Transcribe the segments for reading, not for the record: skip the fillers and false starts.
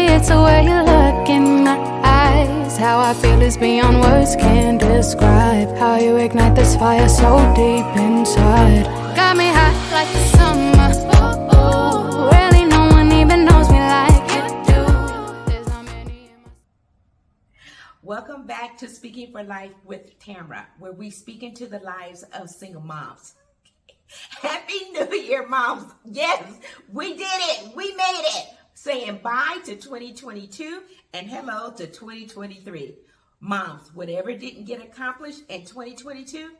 it's the way you look in my eyes. How I feel is beyond words can describe. How you ignite this fire so deep inside. Got me hot like the summer. Ooh, really no one even knows me like you do. There's not many in my... Welcome back to Speaking for Life with Tamara, where we speak into the lives of single moms. Happy New Year, moms. Yes, we did it. We made it. Saying bye to 2022 and hello to 2023. Moms, whatever didn't get accomplished in 2022,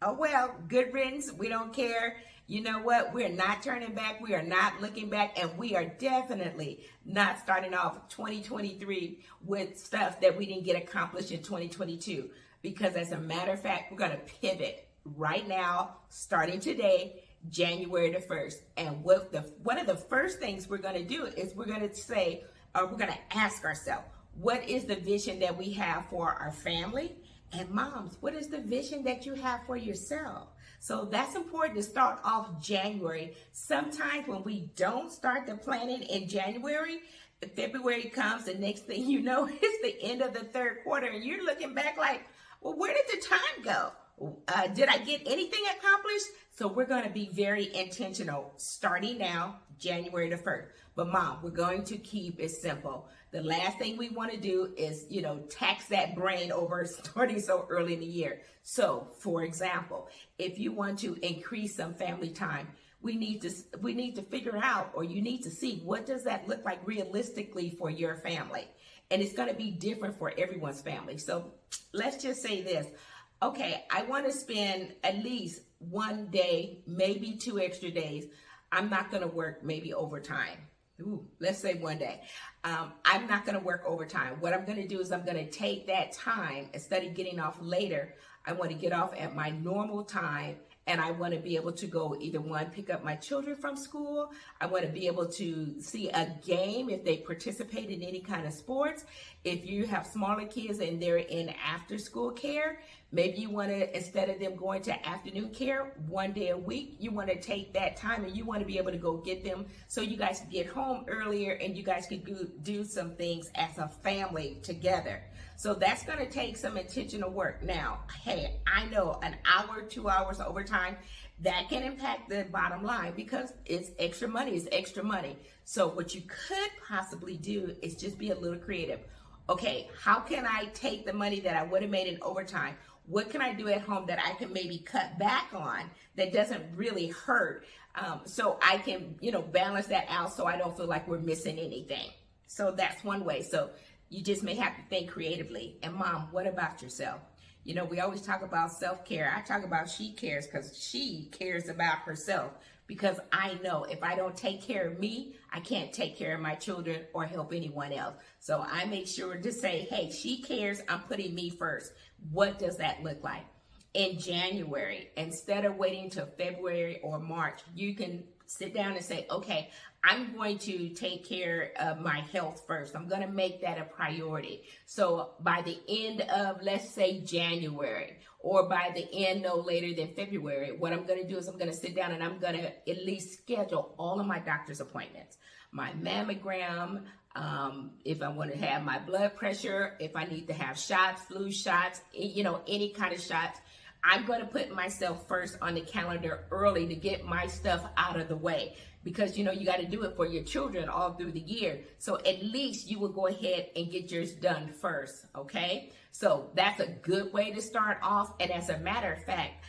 oh well, good riddance. We don't care. You know what? We're not turning back. We are not looking back. And we are definitely not starting off 2023 with stuff that we didn't get accomplished in 2022. Because as a matter of fact, we're going to pivot right now, starting today, January the 1st. And one of the first things we're going to do is we're going to say, or we're going to ask ourselves, what is the vision that we have for our family? And moms, what is the vision that you have for yourself? So that's important to start off January. Sometimes when we don't start the planning in January, February comes, the next thing you know, it's the end of the third quarter, and you're looking back like, well, where did the time go? Did I get anything accomplished? So we're going to be very intentional starting now, January the 1st. But mom, we're going to keep it simple. The last thing we want to do is, tax that brain over starting so early in the year. So for example, if you want to increase some family time, we need to figure out, or you need to see, what does that look like realistically for your family? And it's going to be different for everyone's family. So let's just say this. Okay, I want to spend at least one day, maybe 2 extra days. I'm not going to work maybe overtime. Let's say one day. I'm not going to work overtime. What I'm going to do is I'm going to take that time, instead of getting off later, I want to get off at my normal time. And I want to be able to go either one, pick up my children from school. I want to be able to see a game if they participate in any kind of sports. If you have smaller kids and they're in after school care, maybe you want to, instead of them going to afternoon care one day a week, you want to take that time and you want to be able to go get them so you guys can get home earlier and you guys could do some things as a family together. So that's going to take some intentional work. Now, hey, I know an hour, 2 hours overtime, that can impact the bottom line because it's extra money. It's extra money. So what you could possibly do is just be a little creative. Okay, how can I take the money that I would have made in overtime? What can I do at home that I can maybe cut back on that doesn't really hurt? So I can, balance that out so I don't feel like we're missing anything. So that's one way. So you just may have to think creatively. And mom, what about yourself? We always talk about self-care. I talk about she cares because she cares about herself. Because I know if I don't take care of me, I can't take care of my children or help anyone else. So I make sure to say, hey, she cares. I'm putting me first. What does that look like? In January, instead of waiting till February or March, you can sit down and say, okay, I'm going to take care of my health first. I'm going to make that a priority. So by the end of, let's say, January, or by the end no later than February, what I'm going to do is I'm going to sit down and I'm going to at least schedule all of my doctor's appointments, my mammogram, if I want to have my blood pressure, if I need to have shots, flu shots, any kind of shots. I'm going to put myself first on the calendar early to get my stuff out of the way because, you got to do it for your children all through the year. So at least you will go ahead and get yours done first. Okay. So that's a good way to start off. And as a matter of fact,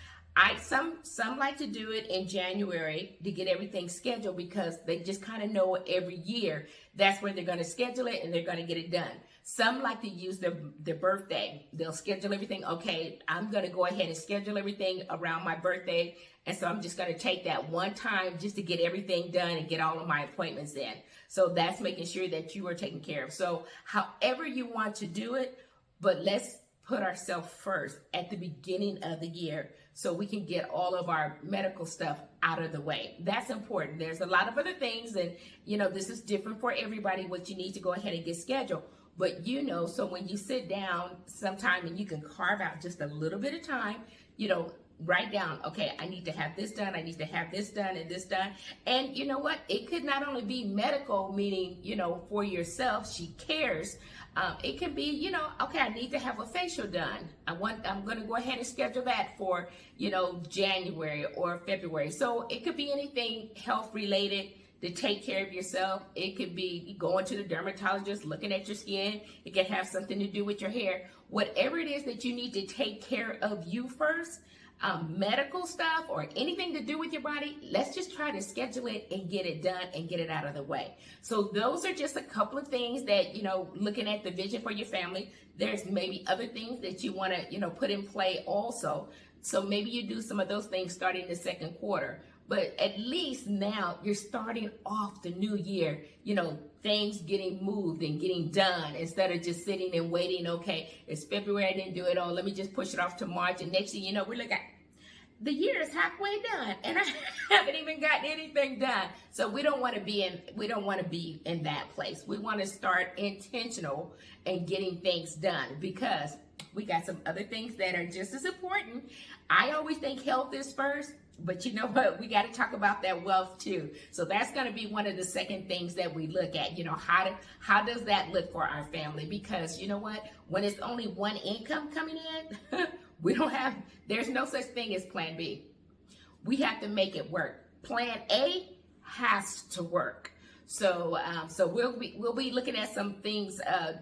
some like to do it in January to get everything scheduled because they just kind of know every year that's when they're going to schedule it and they're going to get it done. Some like to use their birthday. They'll schedule everything. Okay, I'm going to go ahead and schedule everything around my birthday. And so I'm just going to take that one time just to get everything done and get all of my appointments in. So that's making sure that you are taken care of. So however you want to do it, but let's put ourselves first at the beginning of the year so we can get all of our medical stuff out of the way. That's important. There's a lot of other things and, this is different for everybody, what you need to go ahead and get scheduled. But so when you sit down sometime and you can carve out just a little bit of time, write down, okay, I need to have this done, I need to have this done and this done. And you know what? It could not only be medical, meaning, you know, for yourself, she cares. It could be, you know, okay, I need to have a facial done. I'm going to go ahead and schedule that for, you know, January or February. So it could be anything health related to take care of yourself. It could be going to the dermatologist, looking at your skin. It could have something to do with your hair. Whatever it is that you need to take care of you first, medical stuff or anything to do with your body, let's just try to schedule it and get it done and get it out of the way. So those are just a couple of things that, you know, looking at the vision for your family, there's maybe other things that you want to, you know, put in play also. So maybe you do some of those things starting the second quarter. But at least now you're starting off the new year, you know, things getting moved and getting done instead of just sitting and waiting. Okay, it's February, I didn't do it all. Let me just push it off to March. And next thing you know, we're like, the year is halfway done and I haven't even gotten anything done. So we don't want to be in that place. We want to start intentional and getting things done because we got some other things that are just as important. I always think health is first. But you know what? We got to talk about that wealth too. So that's going to be one of the second things that we look at. You know, how does that look for our family? Because you know what? When it's only one income coming in, there's no such thing as plan B. We have to make it work. Plan A has to work. So we'll be looking at some things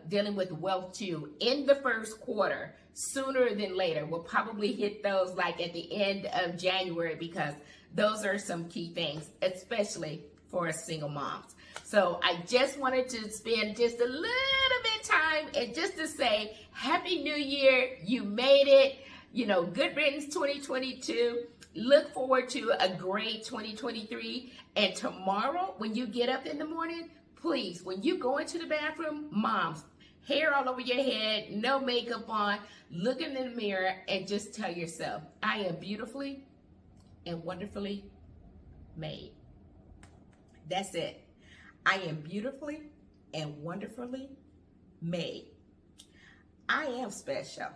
dealing with wealth too in the first quarter. Sooner than later. We'll probably hit those like at the end of January because those are some key things, especially for us single moms. So I just wanted to spend just a little bit of time and just to say Happy New Year. You made it. You know, good riddance 2022. Look forward to a great 2023. And tomorrow when you get up in the morning, please, when you go into the bathroom, moms, hair all over your head, no makeup on, look in the mirror and just tell yourself, I am beautifully and wonderfully made. That's it. I am beautifully and wonderfully made. I am special.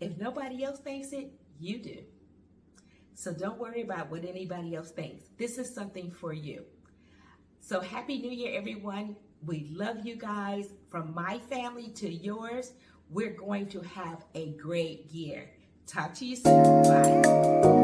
If nobody else thinks it, you do. So don't worry about what anybody else thinks. This is something for you. So Happy New Year, everyone. We love you guys. From my family to yours, we're going to have a great year. Talk to you soon. Bye.